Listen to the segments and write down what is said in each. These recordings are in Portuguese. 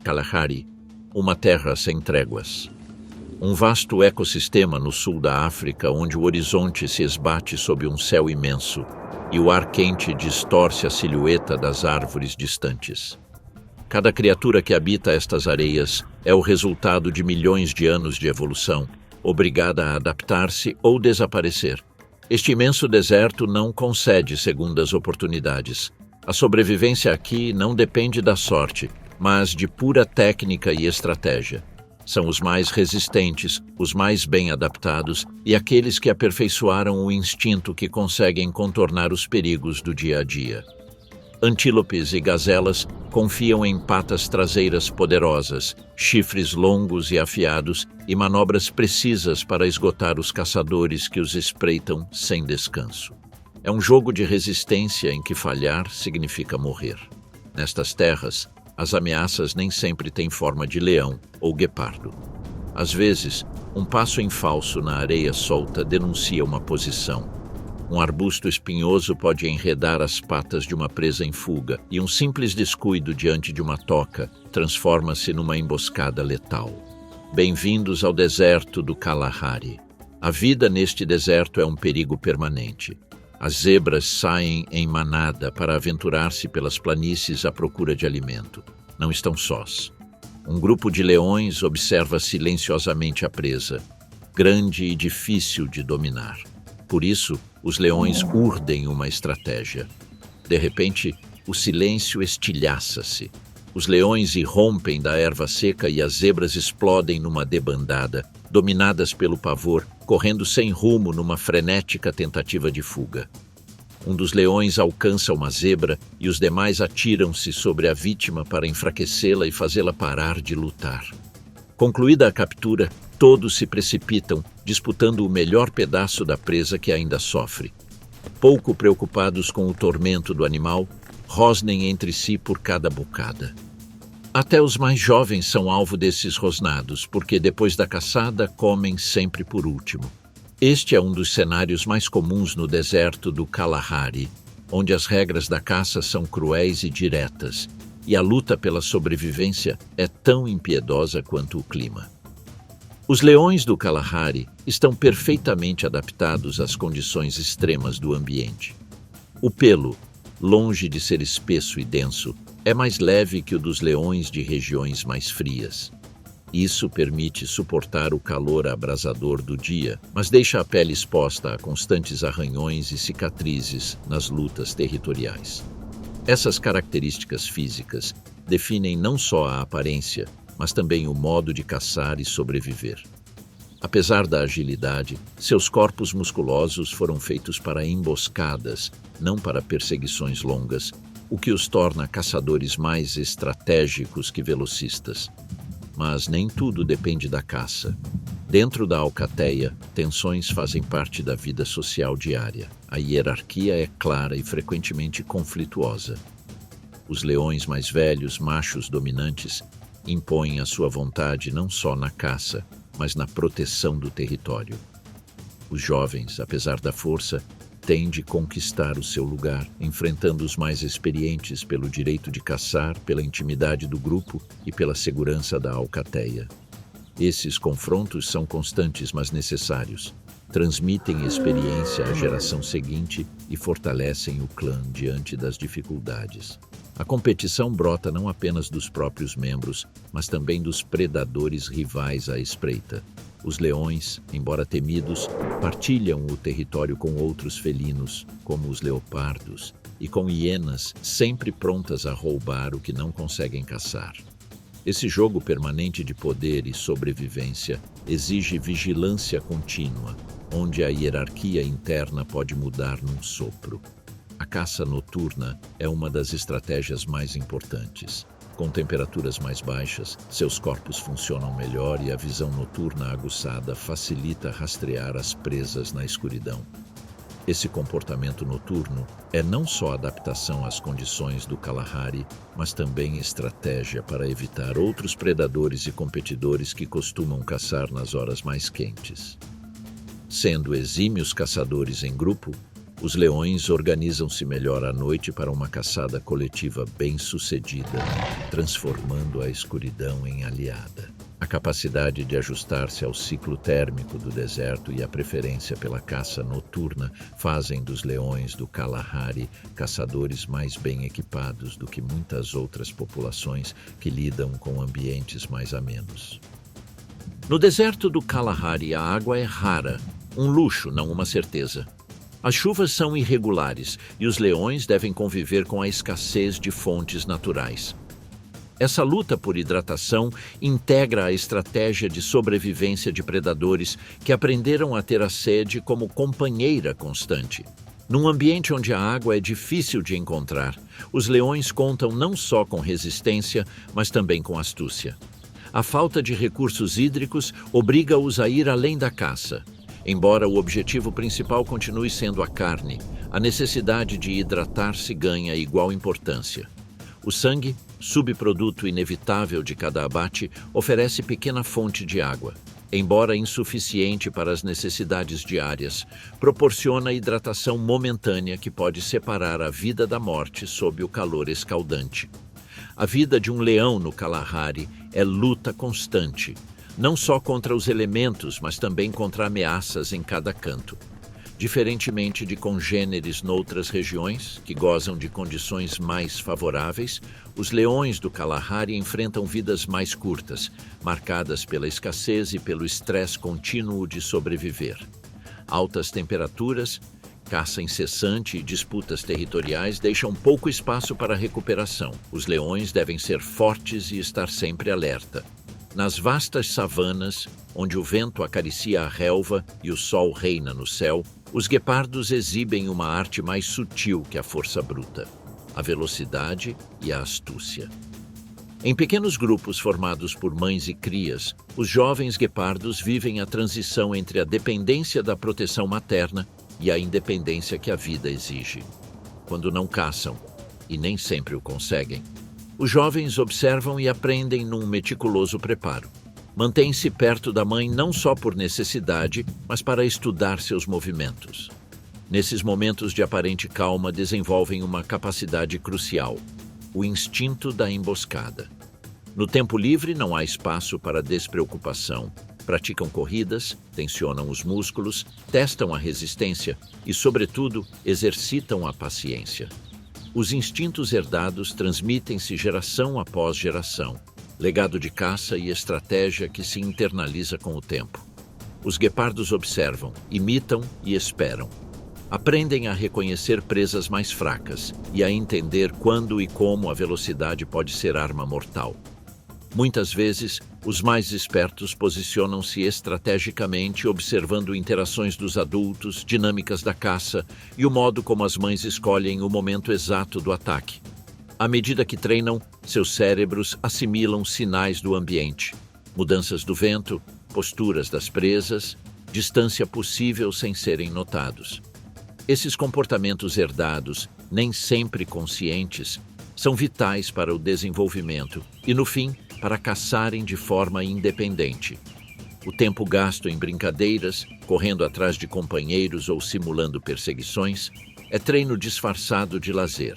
Kalahari, uma terra sem tréguas. Um vasto ecossistema no sul da África, onde o horizonte se esbate sob um céu imenso e o ar quente distorce a silhueta das árvores distantes. Cada criatura que habita estas areias é o resultado de milhões de anos de evolução, obrigada a adaptar-se ou desaparecer. Este imenso deserto não concede segundas oportunidades. A sobrevivência aqui não depende da sorte, mas de pura técnica e estratégia. São os mais resistentes, os mais bem adaptados e aqueles que aperfeiçoaram o instinto que conseguem contornar os perigos do dia a dia. Antílopes e gazelas confiam em patas traseiras poderosas, chifres longos e afiados e manobras precisas para esgotar os caçadores que os espreitam sem descanso. É um jogo de resistência em que falhar significa morrer. Nestas terras, as ameaças nem sempre têm forma de leão ou guepardo. Às vezes, um passo em falso na areia solta denuncia uma posição. Um arbusto espinhoso pode enredar as patas de uma presa em fuga, e um simples descuido diante de uma toca transforma-se numa emboscada letal. Bem-vindos ao deserto do Kalahari. A vida neste deserto é um perigo permanente. As zebras saem em manada para aventurar-se pelas planícies à procura de alimento. Não estão sós. Um grupo de leões observa silenciosamente a presa, grande e difícil de dominar. Por isso, os leões urdem uma estratégia. De repente, o silêncio estilhaça-se. Os leões irrompem da erva seca e as zebras explodem numa debandada, dominadas pelo pavor, correndo sem rumo numa frenética tentativa de fuga. Um dos leões alcança uma zebra e os demais atiram-se sobre a vítima para enfraquecê-la e fazê-la parar de lutar. Concluída a captura, todos se precipitam, disputando o melhor pedaço da presa que ainda sofre. Pouco preocupados com o tormento do animal, rosnem entre si por cada bocada. Até os mais jovens são alvo desses rosnados, porque depois da caçada comem sempre por último. Este é um dos cenários mais comuns no deserto do Kalahari, onde as regras da caça são cruéis e diretas, e a luta pela sobrevivência é tão impiedosa quanto o clima. Os leões do Kalahari estão perfeitamente adaptados às condições extremas do ambiente. O pelo, longe de ser espesso e denso, é mais leve que o dos leões de regiões mais frias. Isso permite suportar o calor abrasador do dia, mas deixa a pele exposta a constantes arranhões e cicatrizes nas lutas territoriais. Essas características físicas definem não só a aparência, mas também o modo de caçar e sobreviver. Apesar da agilidade, seus corpos musculosos foram feitos para emboscadas, não para perseguições longas, o que os torna caçadores mais estratégicos que velocistas. Mas nem tudo depende da caça. Dentro da alcateia, tensões fazem parte da vida social diária. A hierarquia é clara e frequentemente conflituosa. Os leões mais velhos, machos dominantes, impõem a sua vontade não só na caça, mas na proteção do território. Os jovens, apesar da força, têm de conquistar o seu lugar, enfrentando os mais experientes pelo direito de caçar, pela intimidade do grupo e pela segurança da alcateia. Esses confrontos são constantes, mas necessários. Transmitem experiência à geração seguinte e fortalecem o clã diante das dificuldades. A competição brota não apenas dos próprios membros, mas também dos predadores rivais à espreita. Os leões, embora temidos, partilham o território com outros felinos, como os leopardos, e com hienas sempre prontas a roubar o que não conseguem caçar. Esse jogo permanente de poder e sobrevivência exige vigilância contínua, onde a hierarquia interna pode mudar num sopro. A caça noturna é uma das estratégias mais importantes. Com temperaturas mais baixas, seus corpos funcionam melhor e a visão noturna aguçada facilita rastrear as presas na escuridão. Esse comportamento noturno é não só adaptação às condições do Kalahari, mas também estratégia para evitar outros predadores e competidores que costumam caçar nas horas mais quentes. Sendo exímios caçadores em grupo, Os leões organizam-se melhor à noite para uma caçada coletiva bem-sucedida, transformando a escuridão em aliada. A capacidade de ajustar-se ao ciclo térmico do deserto e a preferência pela caça noturna fazem dos leões do Kalahari caçadores mais bem equipados do que muitas outras populações que lidam com ambientes mais amenos. No deserto do Kalahari, a água é rara, um luxo, não uma certeza. As chuvas são irregulares e os leões devem conviver com a escassez de fontes naturais. Essa luta por hidratação integra a estratégia de sobrevivência de predadores que aprenderam a ter a sede como companheira constante. Num ambiente onde a água é difícil de encontrar, os leões contam não só com resistência, mas também com astúcia. A falta de recursos hídricos obriga-os a ir além da caça. Embora o objetivo principal continue sendo a carne, a necessidade de hidratar-se ganha igual importância. O sangue, subproduto inevitável de cada abate, oferece pequena fonte de água. Embora insuficiente para as necessidades diárias, proporciona hidratação momentânea que pode separar a vida da morte sob o calor escaldante. A vida de um leão no Kalahari é luta constante, não só contra os elementos, mas também contra ameaças em cada canto. Diferentemente de congêneres noutras regiões, que gozam de condições mais favoráveis, os leões do Kalahari enfrentam vidas mais curtas, marcadas pela escassez e pelo estresse contínuo de sobreviver. Altas temperaturas, caça incessante e disputas territoriais deixam pouco espaço para recuperação. Os leões devem ser fortes e estar sempre alerta. Nas vastas savanas, onde o vento acaricia a relva e o sol reina no céu, os guepardos exibem uma arte mais sutil que a força bruta, a velocidade e a astúcia. Em pequenos grupos formados por mães e crias, os jovens guepardos vivem a transição entre a dependência da proteção materna e a independência que a vida exige. Quando não caçam, e nem sempre o conseguem, os jovens observam e aprendem num meticuloso preparo. Mantêm-se perto da mãe não só por necessidade, mas para estudar seus movimentos. Nesses momentos de aparente calma, desenvolvem uma capacidade crucial, o instinto da emboscada. No tempo livre, não há espaço para despreocupação. Praticam corridas, tensionam os músculos, testam a resistência e, sobretudo, exercitam a paciência. Os instintos herdados transmitem-se geração após geração, legado de caça e estratégia que se internaliza com o tempo. Os guepardos observam, imitam e esperam. Aprendem a reconhecer presas mais fracas e a entender quando e como a velocidade pode ser arma mortal. Muitas vezes, os mais espertos posicionam-se estrategicamente observando interações dos adultos, dinâmicas da caça e o modo como as mães escolhem o momento exato do ataque. À medida que treinam, seus cérebros assimilam sinais do ambiente, mudanças do vento, posturas das presas, distância possível sem serem notados. Esses comportamentos herdados, nem sempre conscientes, são vitais para o desenvolvimento e, no fim, para caçarem de forma independente. O tempo gasto em brincadeiras, correndo atrás de companheiros ou simulando perseguições, é treino disfarçado de lazer.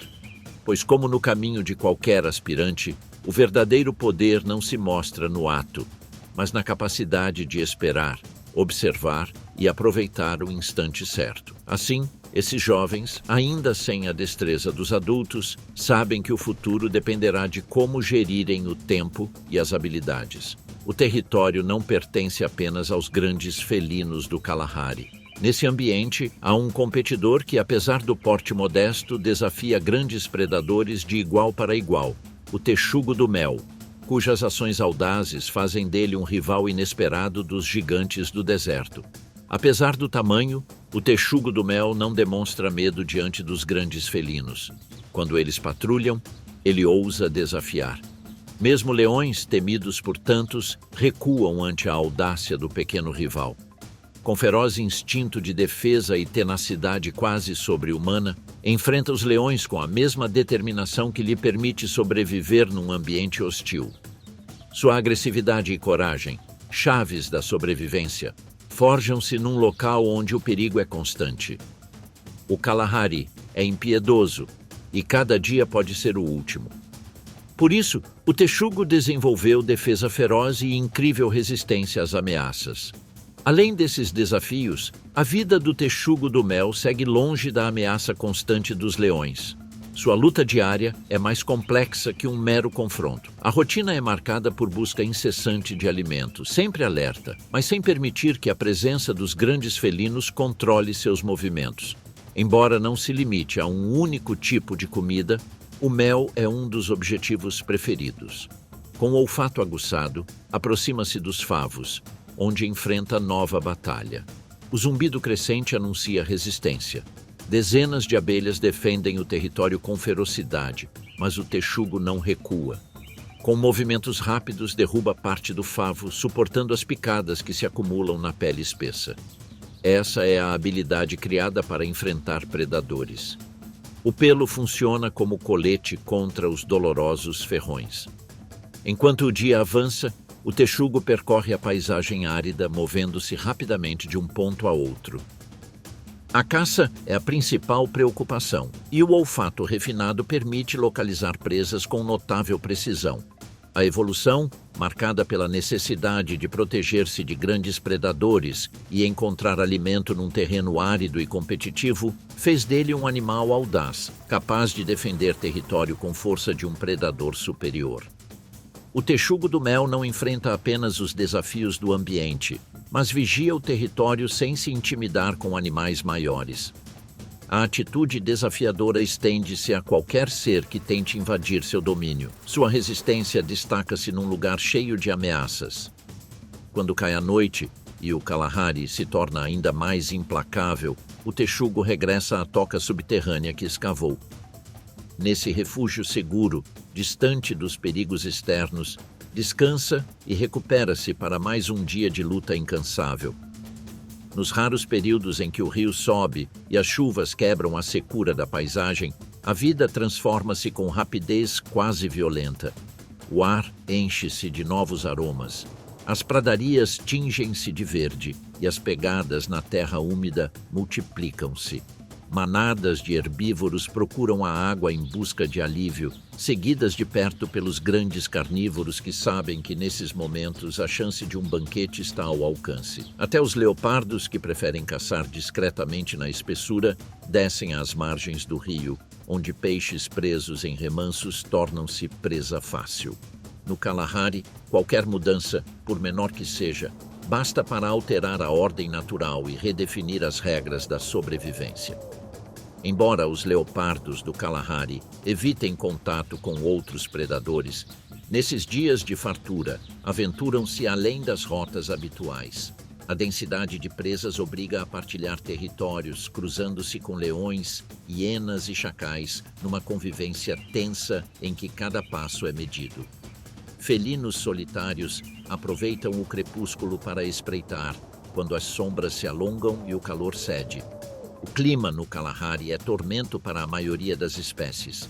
Pois, como no caminho de qualquer aspirante, o verdadeiro poder não se mostra no ato, mas na capacidade de esperar, observar e aproveitar o instante certo. Assim, esses jovens, ainda sem a destreza dos adultos, sabem que o futuro dependerá de como gerirem o tempo e as habilidades. O território não pertence apenas aos grandes felinos do Kalahari. Nesse ambiente, há um competidor que, apesar do porte modesto, desafia grandes predadores de igual para igual, o texugo do mel, cujas ações audazes fazem dele um rival inesperado dos gigantes do deserto. Apesar do tamanho, o texugo do mel não demonstra medo diante dos grandes felinos. Quando eles patrulham, ele ousa desafiar. Mesmo leões, temidos por tantos, recuam ante a audácia do pequeno rival. Com feroz instinto de defesa e tenacidade quase sobre-humana, enfrenta os leões com a mesma determinação que lhe permite sobreviver num ambiente hostil. Sua agressividade e coragem, chaves da sobrevivência, forjam-se num local onde o perigo é constante. O Kalahari é impiedoso e cada dia pode ser o último. Por isso, o texugo desenvolveu defesa feroz e incrível resistência às ameaças. Além desses desafios, a vida do texugo do mel segue longe da ameaça constante dos leões. Sua luta diária é mais complexa que um mero confronto. A rotina é marcada por busca incessante de alimento, sempre alerta, mas sem permitir que a presença dos grandes felinos controle seus movimentos. Embora não se limite a um único tipo de comida, o mel é um dos objetivos preferidos. Com o olfato aguçado, aproxima-se dos favos, onde enfrenta nova batalha. O zumbido crescente anuncia resistência. Dezenas de abelhas defendem o território com ferocidade, mas o texugo não recua. Com movimentos rápidos, derruba parte do favo, suportando as picadas que se acumulam na pele espessa. Essa é a habilidade criada para enfrentar predadores. O pelo funciona como colete contra os dolorosos ferrões. Enquanto o dia avança, o texugo percorre a paisagem árida, movendo-se rapidamente de um ponto a outro. A caça é a principal preocupação, e o olfato refinado permite localizar presas com notável precisão. A evolução, marcada pela necessidade de proteger-se de grandes predadores e encontrar alimento num terreno árido e competitivo, fez dele um animal audaz, capaz de defender território com força de um predador superior. O texugo do mel não enfrenta apenas os desafios do ambiente, mas vigia o território sem se intimidar com animais maiores. A atitude desafiadora estende-se a qualquer ser que tente invadir seu domínio. Sua resistência destaca-se num lugar cheio de ameaças. Quando cai a noite e o Kalahari se torna ainda mais implacável, o texugo regressa à toca subterrânea que escavou. Nesse refúgio seguro, distante dos perigos externos, descansa e recupera-se para mais um dia de luta incansável. Nos raros períodos em que o rio sobe e as chuvas quebram a secura da paisagem, a vida transforma-se com rapidez quase violenta. O ar enche-se de novos aromas. As pradarias tingem-se de verde e as pegadas na terra úmida multiplicam-se. Manadas de herbívoros procuram a água em busca de alívio, seguidas de perto pelos grandes carnívoros que sabem que nesses momentos a chance de um banquete está ao alcance. Até os leopardos, que preferem caçar discretamente na espessura, descem às margens do rio, onde peixes presos em remansos tornam-se presa fácil. No Kalahari, qualquer mudança, por menor que seja, basta para alterar a ordem natural e redefinir as regras da sobrevivência. Embora os leopardos do Kalahari evitem contato com outros predadores, nesses dias de fartura, aventuram-se além das rotas habituais. A densidade de presas obriga a partilhar territórios, cruzando-se com leões, hienas e chacais, numa convivência tensa em que cada passo é medido. Felinos solitários aproveitam o crepúsculo para espreitar, quando as sombras se alongam e o calor cede. O clima no Kalahari é tormento para a maioria das espécies.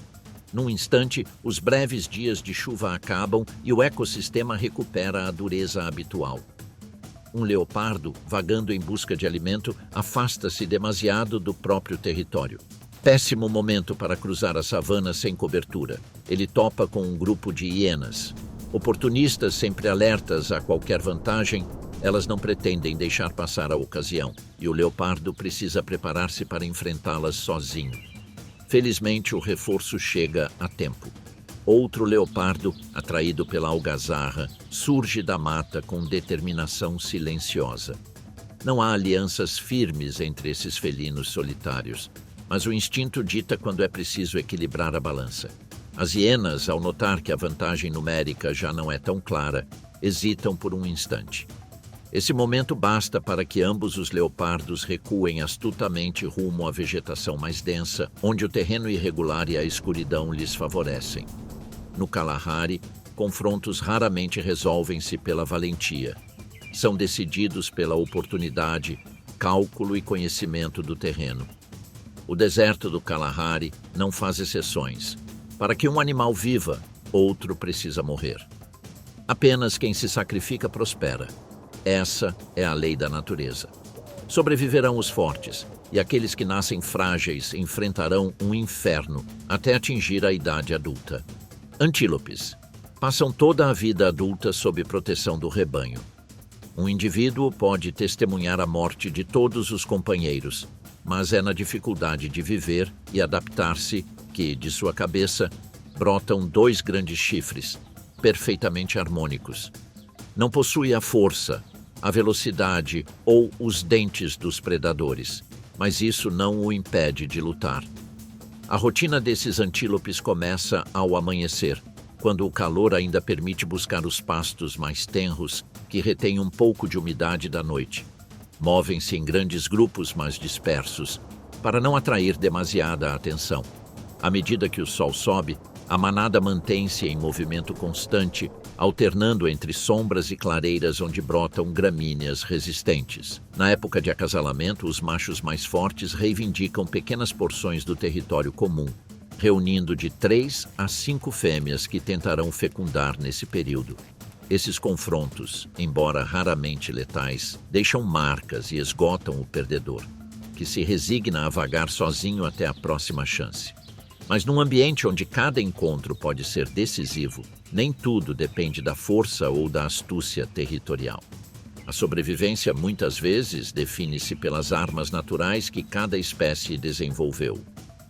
Num instante, os breves dias de chuva acabam e o ecossistema recupera a dureza habitual. Um leopardo, vagando em busca de alimento, afasta-se demasiado do próprio território. Péssimo momento para cruzar a savana sem cobertura. Ele topa com um grupo de hienas. Oportunistas, sempre alertas a qualquer vantagem, elas não pretendem deixar passar a ocasião, e o leopardo precisa preparar-se para enfrentá-las sozinho. Felizmente, o reforço chega a tempo. Outro leopardo, atraído pela algazarra, surge da mata com determinação silenciosa. Não há alianças firmes entre esses felinos solitários, mas o instinto dita quando é preciso equilibrar a balança. As hienas, ao notar que a vantagem numérica já não é tão clara, hesitam por um instante. Esse momento basta para que ambos os leopardos recuem astutamente rumo à vegetação mais densa, onde o terreno irregular e a escuridão lhes favorecem. No Kalahari, confrontos raramente resolvem-se pela valentia. São decididos pela oportunidade, cálculo e conhecimento do terreno. O deserto do Kalahari não faz exceções. Para que um animal viva, outro precisa morrer. Apenas quem se sacrifica prospera. Essa é a lei da natureza. Sobreviverão os fortes, e aqueles que nascem frágeis enfrentarão um inferno até atingir a idade adulta. Antílopes passam toda a vida adulta sob proteção do rebanho. Um indivíduo pode testemunhar a morte de todos os companheiros, mas é na dificuldade de viver e adaptar-se que, de sua cabeça, brotam dois grandes chifres, perfeitamente harmônicos. Não possui a força, a velocidade ou os dentes dos predadores, mas isso não o impede de lutar. A rotina desses antílopes começa ao amanhecer, quando o calor ainda permite buscar os pastos mais tenros que retêm um pouco de umidade da noite. Movem-se em grandes grupos mais dispersos, para não atrair demasiada atenção. À medida que o sol sobe, a manada mantém-se em movimento constante, alternando entre sombras e clareiras onde brotam gramíneas resistentes. Na época de acasalamento, os machos mais fortes reivindicam pequenas porções do território comum, reunindo de 3 a 5 fêmeas que tentarão fecundar nesse período. Esses confrontos, embora raramente letais, deixam marcas e esgotam o perdedor, que se resigna a vagar sozinho até a próxima chance. Mas num ambiente onde cada encontro pode ser decisivo, nem tudo depende da força ou da astúcia territorial. A sobrevivência muitas vezes define-se pelas armas naturais que cada espécie desenvolveu.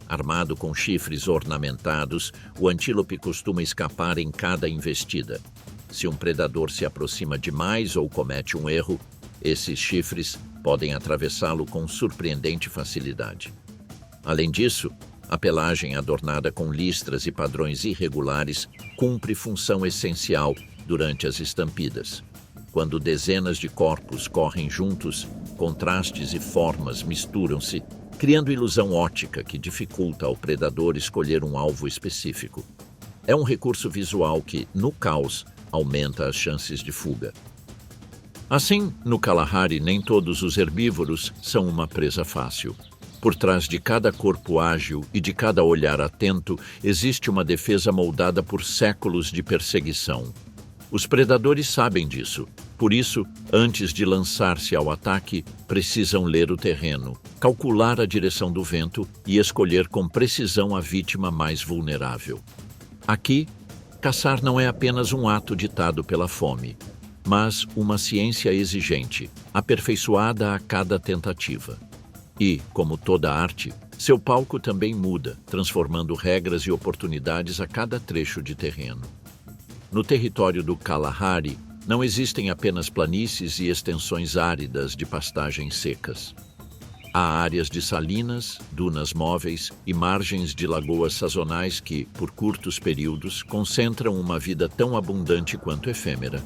Armado com chifres ornamentados, o antílope costuma escapar em cada investida. Se um predador se aproxima demais ou comete um erro, esses chifres podem atravessá-lo com surpreendente facilidade. Além disso, a pelagem adornada com listras e padrões irregulares cumpre função essencial durante as estampidas. Quando dezenas de corpos correm juntos, contrastes e formas misturam-se, criando ilusão óptica que dificulta ao predador escolher um alvo específico. É um recurso visual que, no caos, aumenta as chances de fuga. Assim, no Kalahari, nem todos os herbívoros são uma presa fácil. Por trás de cada corpo ágil e de cada olhar atento, existe uma defesa moldada por séculos de perseguição. Os predadores sabem disso. Por isso, antes de lançar-se ao ataque, precisam ler o terreno, calcular a direção do vento e escolher com precisão a vítima mais vulnerável. Aqui, caçar não é apenas um ato ditado pela fome, mas uma ciência exigente, aperfeiçoada a cada tentativa. E, como toda arte, seu palco também muda, transformando regras e oportunidades a cada trecho de terreno. No território do Kalahari, não existem apenas planícies e extensões áridas de pastagens secas. Há áreas de salinas, dunas móveis e margens de lagoas sazonais que, por curtos períodos, concentram uma vida tão abundante quanto efêmera.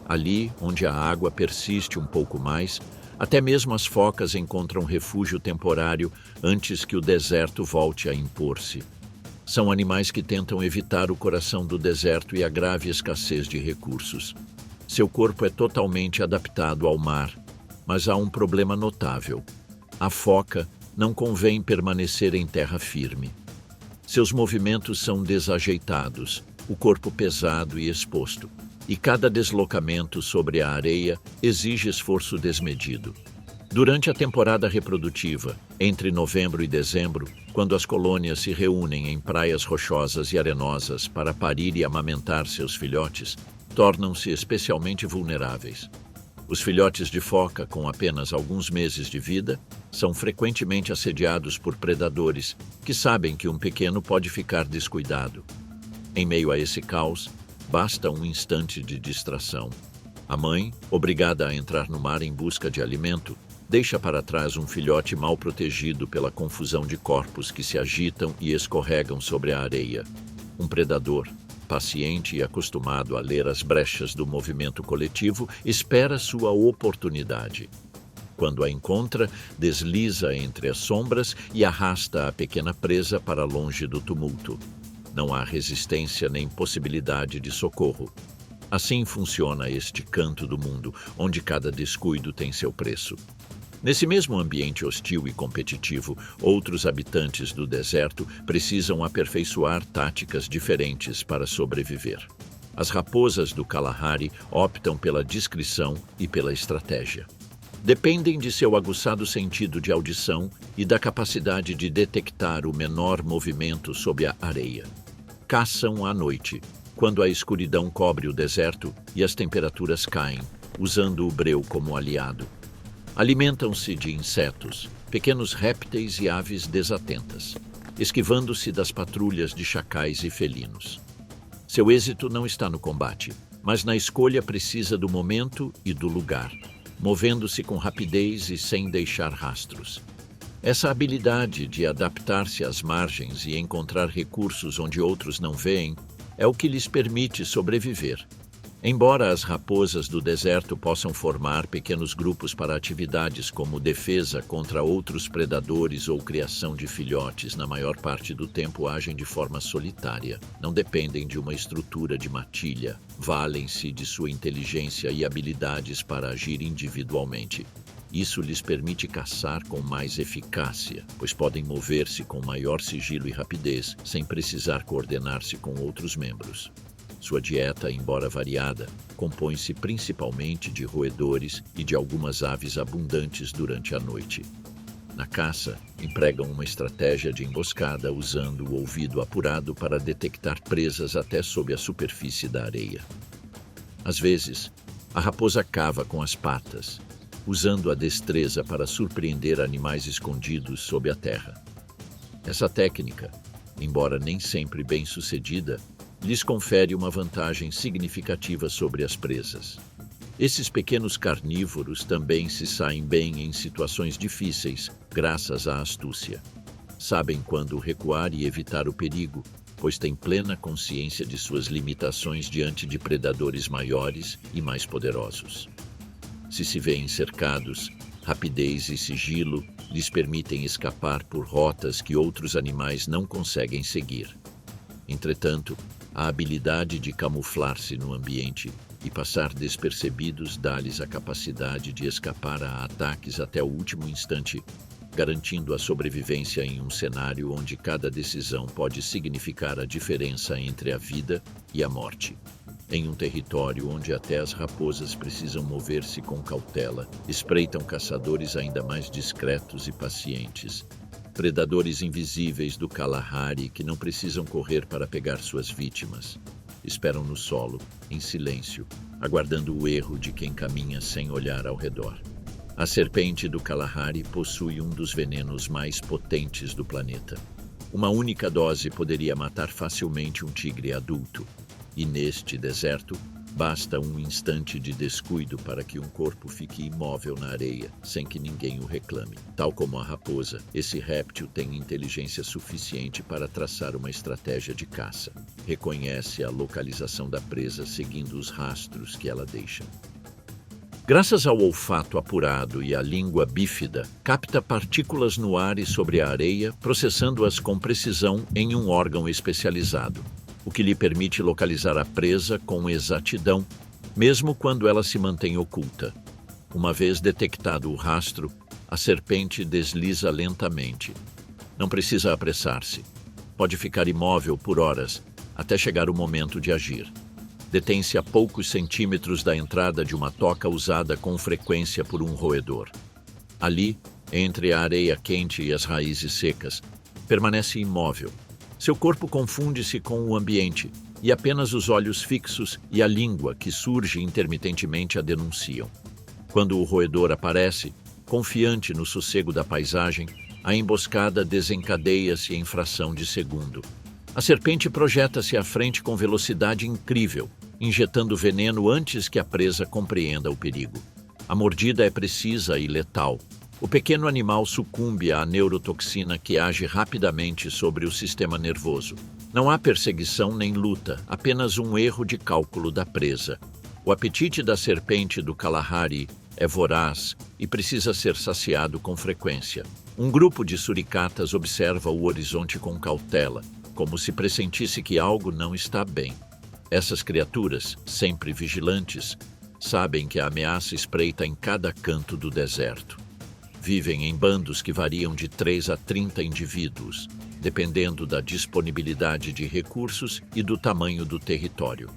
Ali, onde a água persiste um pouco mais, até mesmo as focas encontram refúgio temporário antes que o deserto volte a impor-se. São animais que tentam evitar o coração do deserto e a grave escassez de recursos. Seu corpo é totalmente adaptado ao mar, mas há um problema notável. A foca não convém permanecer em terra firme. Seus movimentos são desajeitados, o corpo pesado e exposto, e cada deslocamento sobre a areia exige esforço desmedido. Durante a temporada reprodutiva, entre novembro e dezembro, quando as colônias se reúnem em praias rochosas e arenosas para parir e amamentar seus filhotes, tornam-se especialmente vulneráveis. Os filhotes de foca, com apenas alguns meses de vida, são frequentemente assediados por predadores que sabem que um pequeno pode ficar descuidado. Em meio a esse caos, basta um instante de distração. A mãe, obrigada a entrar no mar em busca de alimento, deixa para trás um filhote mal protegido pela confusão de corpos que se agitam e escorregam sobre a areia. Um predador, paciente e acostumado a ler as brechas do movimento coletivo, espera sua oportunidade. Quando a encontra, desliza entre as sombras e arrasta a pequena presa para longe do tumulto. Não há resistência nem possibilidade de socorro. Assim funciona este canto do mundo, onde cada descuido tem seu preço. Nesse mesmo ambiente hostil e competitivo, outros habitantes do deserto precisam aperfeiçoar táticas diferentes para sobreviver. As raposas do Kalahari optam pela discrição e pela estratégia. Dependem de seu aguçado sentido de audição e da capacidade de detectar o menor movimento sob a areia. Caçam à noite, quando a escuridão cobre o deserto e as temperaturas caem, usando o breu como aliado. Alimentam-se de insetos, pequenos répteis e aves desatentas, esquivando-se das patrulhas de chacais e felinos. Seu êxito não está no combate, mas na escolha precisa do momento e do lugar, movendo-se com rapidez e sem deixar rastros. Essa habilidade de adaptar-se às margens e encontrar recursos onde outros não veem é o que lhes permite sobreviver. Embora as raposas do deserto possam formar pequenos grupos para atividades como defesa contra outros predadores ou criação de filhotes, na maior parte do tempo agem de forma solitária. Não dependem de uma estrutura de matilha, valem-se de sua inteligência e habilidades para agir individualmente. Isso lhes permite caçar com mais eficácia, pois podem mover-se com maior sigilo e rapidez, sem precisar coordenar-se com outros membros. Sua dieta, embora variada, compõe-se principalmente de roedores e de algumas aves abundantes durante a noite. Na caça, empregam uma estratégia de emboscada usando o ouvido apurado para detectar presas até sob a superfície da areia. Às vezes, a raposa cava com as patas, usando a destreza para surpreender animais escondidos sob a terra. Essa técnica, embora nem sempre bem-sucedida, lhes confere uma vantagem significativa sobre as presas. Esses pequenos carnívoros também se saem bem em situações difíceis, graças à astúcia. Sabem quando recuar e evitar o perigo, pois têm plena consciência de suas limitações diante de predadores maiores e mais poderosos. Se se veem cercados, rapidez e sigilo lhes permitem escapar por rotas que outros animais não conseguem seguir. Entretanto, a habilidade de camuflar-se no ambiente e passar despercebidos dá-lhes a capacidade de escapar a ataques até o último instante, garantindo a sobrevivência em um cenário onde cada decisão pode significar a diferença entre a vida e a morte. Em um território onde até as raposas precisam mover-se com cautela, espreitam caçadores ainda mais discretos e pacientes. Predadores invisíveis do Kalahari que não precisam correr para pegar suas vítimas. Esperam no solo, em silêncio, aguardando o erro de quem caminha sem olhar ao redor. A serpente do Kalahari possui um dos venenos mais potentes do planeta. Uma única dose poderia matar facilmente um tigre adulto. E neste deserto, basta um instante de descuido para que um corpo fique imóvel na areia, sem que ninguém o reclame. Tal como a raposa, esse réptil tem inteligência suficiente para traçar uma estratégia de caça. Reconhece a localização da presa seguindo os rastros que ela deixa. Graças ao olfato apurado e à língua bífida, capta partículas no ar e sobre a areia, processando-as com precisão em um órgão especializado, o que lhe permite localizar a presa com exatidão, mesmo quando ela se mantém oculta. Uma vez detectado o rastro, a serpente desliza lentamente. Não precisa apressar-se. Pode ficar imóvel por horas, até chegar o momento de agir. Detém-se a poucos centímetros da entrada de uma toca usada com frequência por um roedor. Ali, entre a areia quente e as raízes secas, permanece imóvel. Seu corpo confunde-se com o ambiente e apenas os olhos fixos e a língua que surge intermitentemente a denunciam. Quando o roedor aparece, confiante no sossego da paisagem, a emboscada desencadeia-se em fração de segundo. A serpente projeta-se à frente com velocidade incrível, injetando veneno antes que a presa compreenda o perigo. A mordida é precisa e letal. O pequeno animal sucumbe à neurotoxina que age rapidamente sobre o sistema nervoso. Não há perseguição nem luta, apenas um erro de cálculo da presa. O apetite da serpente do Kalahari é voraz e precisa ser saciado com frequência. Um grupo de suricatas observa o horizonte com cautela, como se pressentisse que algo não está bem. Essas criaturas, sempre vigilantes, sabem que a ameaça espreita em cada canto do deserto. Vivem em bandos que variam de 3 a 30 indivíduos, dependendo da disponibilidade de recursos e do tamanho do território.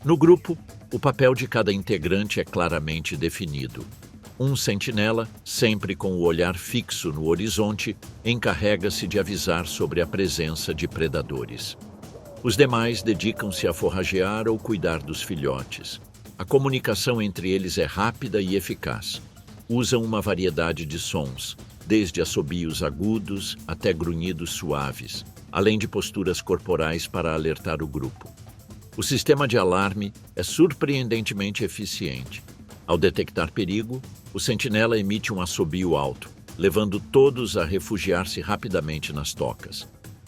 No grupo, o papel de cada integrante é claramente definido. Um sentinela, sempre com o olhar fixo no horizonte, encarrega-se de avisar sobre a presença de predadores. Os demais dedicam-se a forragear ou cuidar dos filhotes. A comunicação entre eles é rápida e eficaz. Usam uma variedade de sons, desde assobios agudos até grunhidos suaves, além de posturas corporais para alertar o grupo. O sistema de alarme é surpreendentemente eficiente. Ao detectar perigo, o sentinela emite um assobio alto, levando todos a refugiar-se rapidamente nas tocas.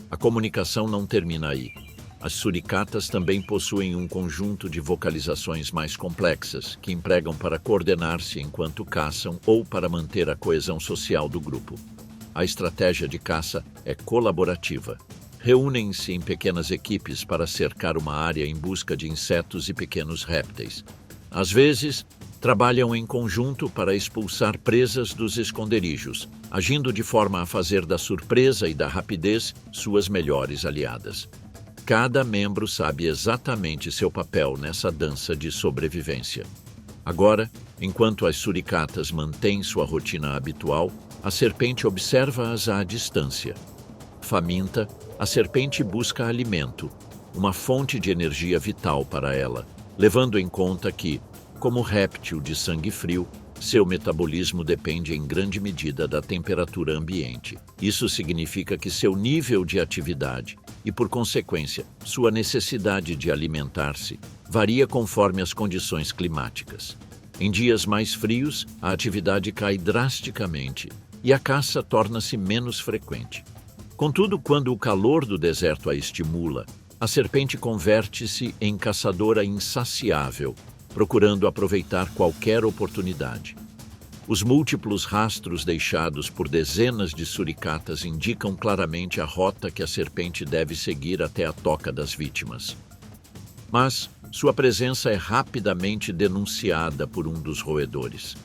A comunicação não termina aí. As suricatas também possuem um conjunto de vocalizações mais complexas, que empregam para coordenar-se enquanto caçam ou para manter a coesão social do grupo. A estratégia de caça é colaborativa. Reúnem-se em pequenas equipes para cercar uma área em busca de insetos e pequenos répteis. Às vezes, trabalham em conjunto para expulsar presas dos esconderijos, agindo de forma a fazer da surpresa e da rapidez suas melhores aliadas. Cada membro sabe exatamente seu papel nessa dança de sobrevivência. Agora, enquanto as suricatas mantêm sua rotina habitual, a serpente observa-as à distância. Faminta, a serpente busca alimento, uma fonte de energia vital para ela, levando em conta que, como réptil de sangue frio, seu metabolismo depende em grande medida da temperatura ambiente. Isso significa que seu nível de atividade e, por consequência, sua necessidade de alimentar-se varia conforme as condições climáticas. Em dias mais frios, a atividade cai drasticamente e a caça torna-se menos frequente. Contudo, quando o calor do deserto a estimula, a serpente converte-se em caçadora insaciável, procurando aproveitar qualquer oportunidade. Os múltiplos rastros deixados por dezenas de suricatas indicam claramente a rota que a serpente deve seguir até a toca das vítimas. Mas sua presença é rapidamente denunciada por um dos roedores.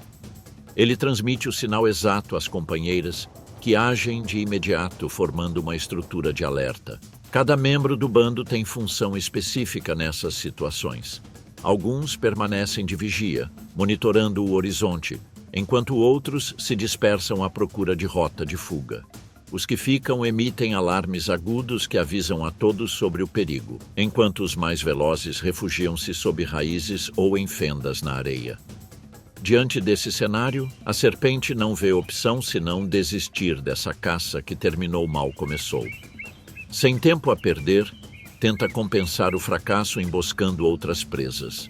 Ele transmite o sinal exato às companheiras, que agem de imediato formando uma estrutura de alerta. Cada membro do bando tem função específica nessas situações. Alguns permanecem de vigia, monitorando o horizonte, enquanto outros se dispersam à procura de rota de fuga. Os que ficam emitem alarmes agudos que avisam a todos sobre o perigo, enquanto os mais velozes refugiam-se sob raízes ou em fendas na areia. Diante desse cenário, a serpente não vê opção senão desistir dessa caça que terminou mal começou. Sem tempo a perder, tenta compensar o fracasso emboscando outras presas.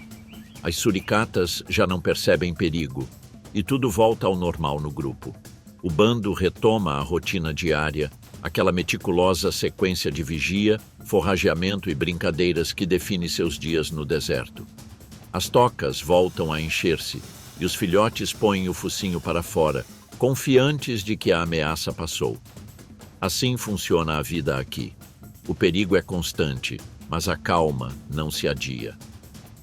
As suricatas já não percebem perigo e tudo volta ao normal no grupo. O bando retoma a rotina diária, aquela meticulosa sequência de vigia, forrageamento e brincadeiras que define seus dias no deserto. As tocas voltam a encher-se e os filhotes põem o focinho para fora, confiantes de que a ameaça passou. Assim funciona a vida aqui. O perigo é constante, mas a calma não se adia.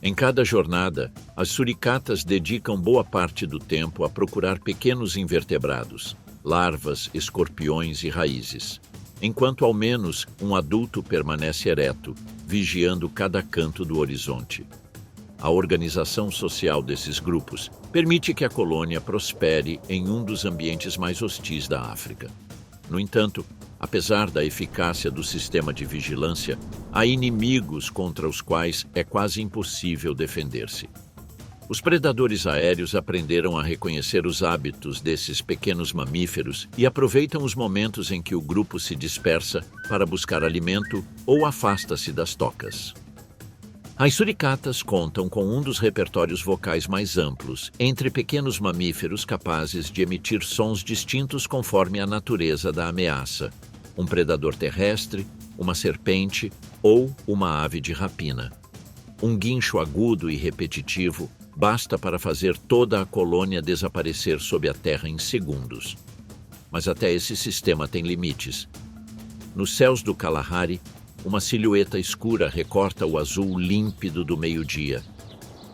Em cada jornada, as suricatas dedicam boa parte do tempo a procurar pequenos invertebrados, larvas, escorpiões e raízes, enquanto ao menos um adulto permanece ereto, vigiando cada canto do horizonte. A organização social desses grupos permite que a colônia prospere em um dos ambientes mais hostis da África. No entanto, apesar da eficácia do sistema de vigilância, há inimigos contra os quais é quase impossível defender-se. Os predadores aéreos aprenderam a reconhecer os hábitos desses pequenos mamíferos e aproveitam os momentos em que o grupo se dispersa para buscar alimento ou afasta-se das tocas. As suricatas contam com um dos repertórios vocais mais amplos, entre pequenos mamíferos capazes de emitir sons distintos conforme a natureza da ameaça. Um predador terrestre, uma serpente ou uma ave de rapina. Um guincho agudo e repetitivo basta para fazer toda a colônia desaparecer sob a terra em segundos. Mas até esse sistema tem limites. Nos céus do Kalahari, uma silhueta escura recorta o azul límpido do meio-dia.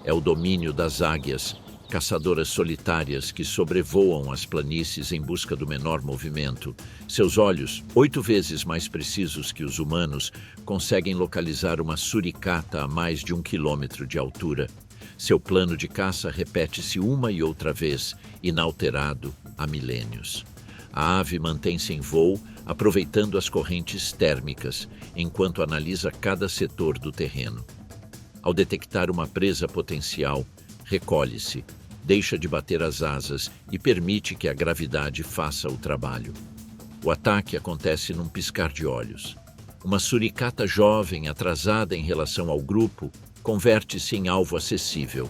É o domínio das águias, caçadoras solitárias que sobrevoam as planícies em busca do menor movimento. Seus olhos, 8 vezes mais precisos que os humanos, conseguem localizar uma suricata a mais de 1 quilômetro de altura. Seu plano de caça repete-se uma e outra vez, inalterado há milênios. A ave mantém-se em voo, aproveitando as correntes térmicas, enquanto analisa cada setor do terreno. Ao detectar uma presa potencial, recolhe-se, deixa de bater as asas e permite que a gravidade faça o trabalho. O ataque acontece num piscar de olhos. Uma suricata jovem, atrasada em relação ao grupo, converte-se em alvo acessível.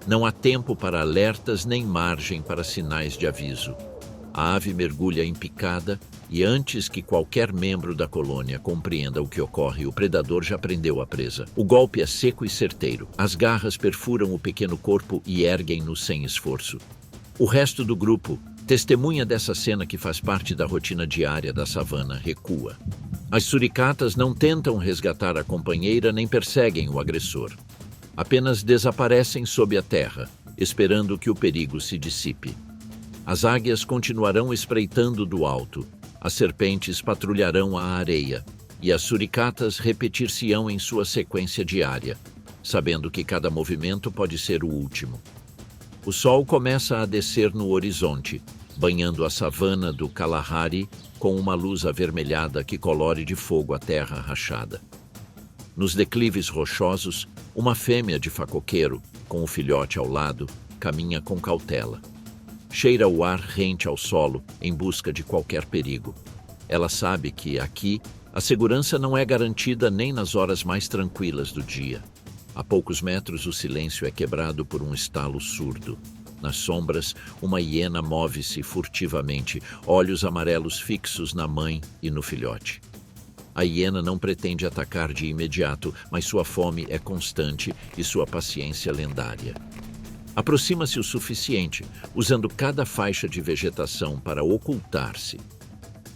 Não há tempo para alertas nem margem para sinais de aviso. A ave mergulha em picada e, antes que qualquer membro da colônia compreenda o que ocorre, o predador já prendeu a presa. O golpe é seco e certeiro. As garras perfuram o pequeno corpo e erguem-no sem esforço. O resto do grupo, testemunha dessa cena que faz parte da rotina diária da savana, recua. As suricatas não tentam resgatar a companheira nem perseguem o agressor. Apenas desaparecem sob a terra, esperando que o perigo se dissipe. As águias continuarão espreitando do alto, as serpentes patrulharão a areia e as suricatas repetir-se-ão em sua sequência diária, sabendo que cada movimento pode ser o último. O sol começa a descer no horizonte, banhando a savana do Kalahari com uma luz avermelhada que colore de fogo a terra rachada. Nos declives rochosos, uma fêmea de facoqueiro, com o filhote ao lado, caminha com cautela. Cheira o ar rente ao solo em busca de qualquer perigo. Ela sabe que, aqui, a segurança não é garantida nem nas horas mais tranquilas do dia. A poucos metros, o silêncio é quebrado por um estalo surdo. Nas sombras, uma hiena move-se furtivamente, olhos amarelos fixos na mãe e no filhote. A hiena não pretende atacar de imediato, mas sua fome é constante e sua paciência lendária. Aproxima-se o suficiente, usando cada faixa de vegetação para ocultar-se.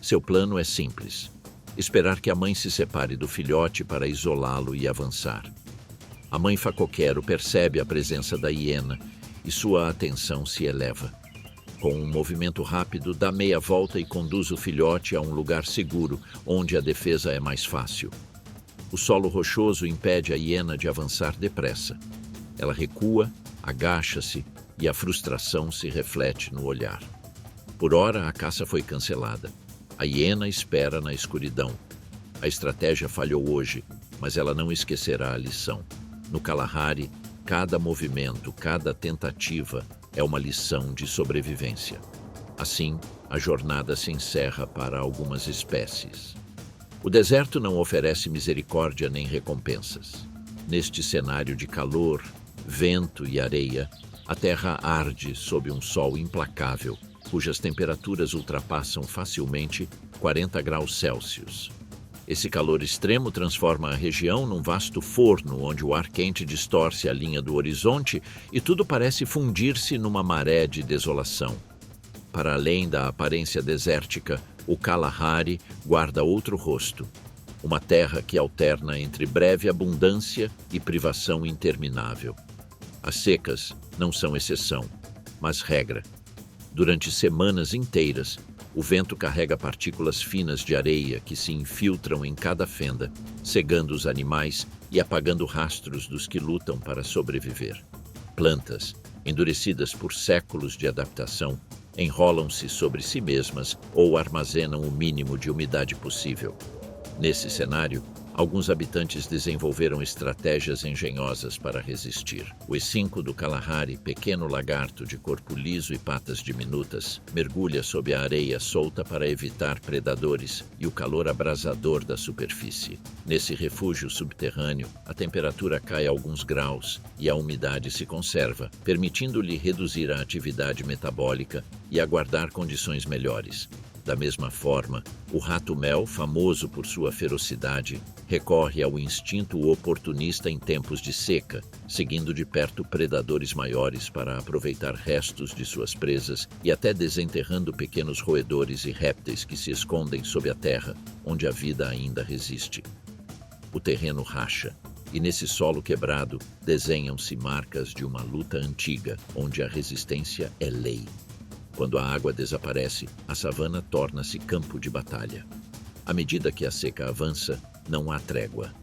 Seu plano é simples: esperar que a mãe se separe do filhote para isolá-lo e avançar. A mãe facoquero percebe a presença da hiena e sua atenção se eleva. Com um movimento rápido, dá meia volta e conduz o filhote a um lugar seguro, onde a defesa é mais fácil. O solo rochoso impede a hiena de avançar depressa. Ela recua, agacha-se e a frustração se reflete no olhar. Por ora, a caça foi cancelada. A hiena espera na escuridão. A estratégia falhou hoje, mas ela não esquecerá a lição. No Kalahari, cada movimento, cada tentativa é uma lição de sobrevivência. Assim, a jornada se encerra para algumas espécies. O deserto não oferece misericórdia nem recompensas. Neste cenário de calor, vento e areia, a terra arde sob um sol implacável, cujas temperaturas ultrapassam facilmente 40 graus Celsius. Esse calor extremo transforma a região num vasto forno onde o ar quente distorce a linha do horizonte e tudo parece fundir-se numa maré de desolação. Para além da aparência desértica, o Kalahari guarda outro rosto. Uma terra que alterna entre breve abundância e privação interminável. As secas não são exceção, mas regra. Durante semanas inteiras, o vento carrega partículas finas de areia que se infiltram em cada fenda, cegando os animais e apagando rastros dos que lutam para sobreviver. Plantas, endurecidas por séculos de adaptação, enrolam-se sobre si mesmas ou armazenam o mínimo de umidade possível. Nesse cenário, alguns habitantes desenvolveram estratégias engenhosas para resistir. O E5 do Kalahari, pequeno lagarto de corpo liso e patas diminutas, mergulha sob a areia solta para evitar predadores e o calor abrasador da superfície. Nesse refúgio subterrâneo, a temperatura cai alguns graus e a umidade se conserva, permitindo-lhe reduzir a atividade metabólica e aguardar condições melhores. Da mesma forma, o rato-mel, famoso por sua ferocidade, recorre ao instinto oportunista em tempos de seca, seguindo de perto predadores maiores para aproveitar restos de suas presas e até desenterrando pequenos roedores e répteis que se escondem sob a terra, onde a vida ainda resiste. O terreno racha, e nesse solo quebrado desenham-se marcas de uma luta antiga, onde a resistência é lei. Quando a água desaparece, a savana torna-se campo de batalha. À medida que a seca avança, não há trégua.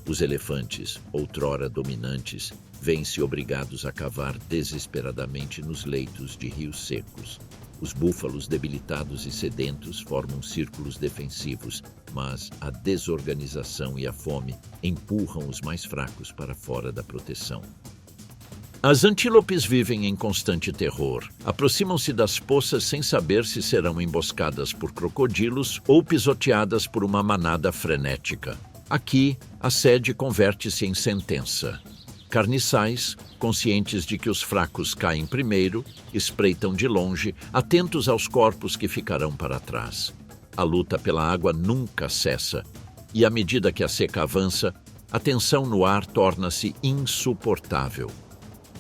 Os elefantes, outrora dominantes, vêm-se obrigados a cavar desesperadamente nos leitos de rios secos. Os búfalos debilitados e sedentos formam círculos defensivos, mas a desorganização e a fome empurram os mais fracos para fora da proteção. As antílopes vivem em constante terror. Aproximam-se das poças sem saber se serão emboscadas por crocodilos ou pisoteadas por uma manada frenética. Aqui, a sede converte-se em sentença. Carniçais, conscientes de que os fracos caem primeiro, espreitam de longe, atentos aos corpos que ficarão para trás. A luta pela água nunca cessa, e à medida que a seca avança, a tensão no ar torna-se insuportável.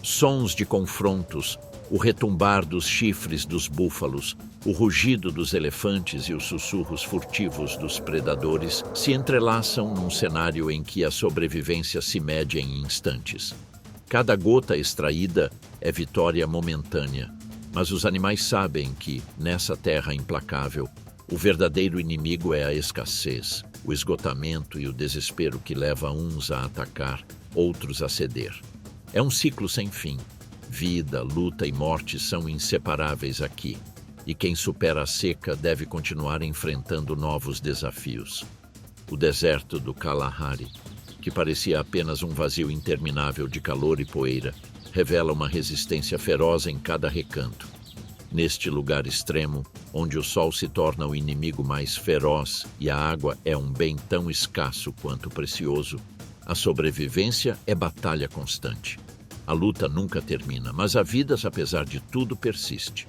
Sons de confrontos, o retumbar dos chifres dos búfalos, o rugido dos elefantes e os sussurros furtivos dos predadores se entrelaçam num cenário em que a sobrevivência se mede em instantes. Cada gota extraída é vitória momentânea, mas os animais sabem que, nessa terra implacável, o verdadeiro inimigo é a escassez, o esgotamento e o desespero que leva uns a atacar, outros a ceder. É um ciclo sem fim. Vida, luta e morte são inseparáveis aqui, e quem supera a seca deve continuar enfrentando novos desafios. O deserto do Kalahari, que parecia apenas um vazio interminável de calor e poeira, revela uma resistência feroz em cada recanto. Neste lugar extremo, onde o sol se torna o inimigo mais feroz e a água é um bem tão escasso quanto precioso, a sobrevivência é batalha constante. A luta nunca termina, mas a vida, apesar de tudo, persiste.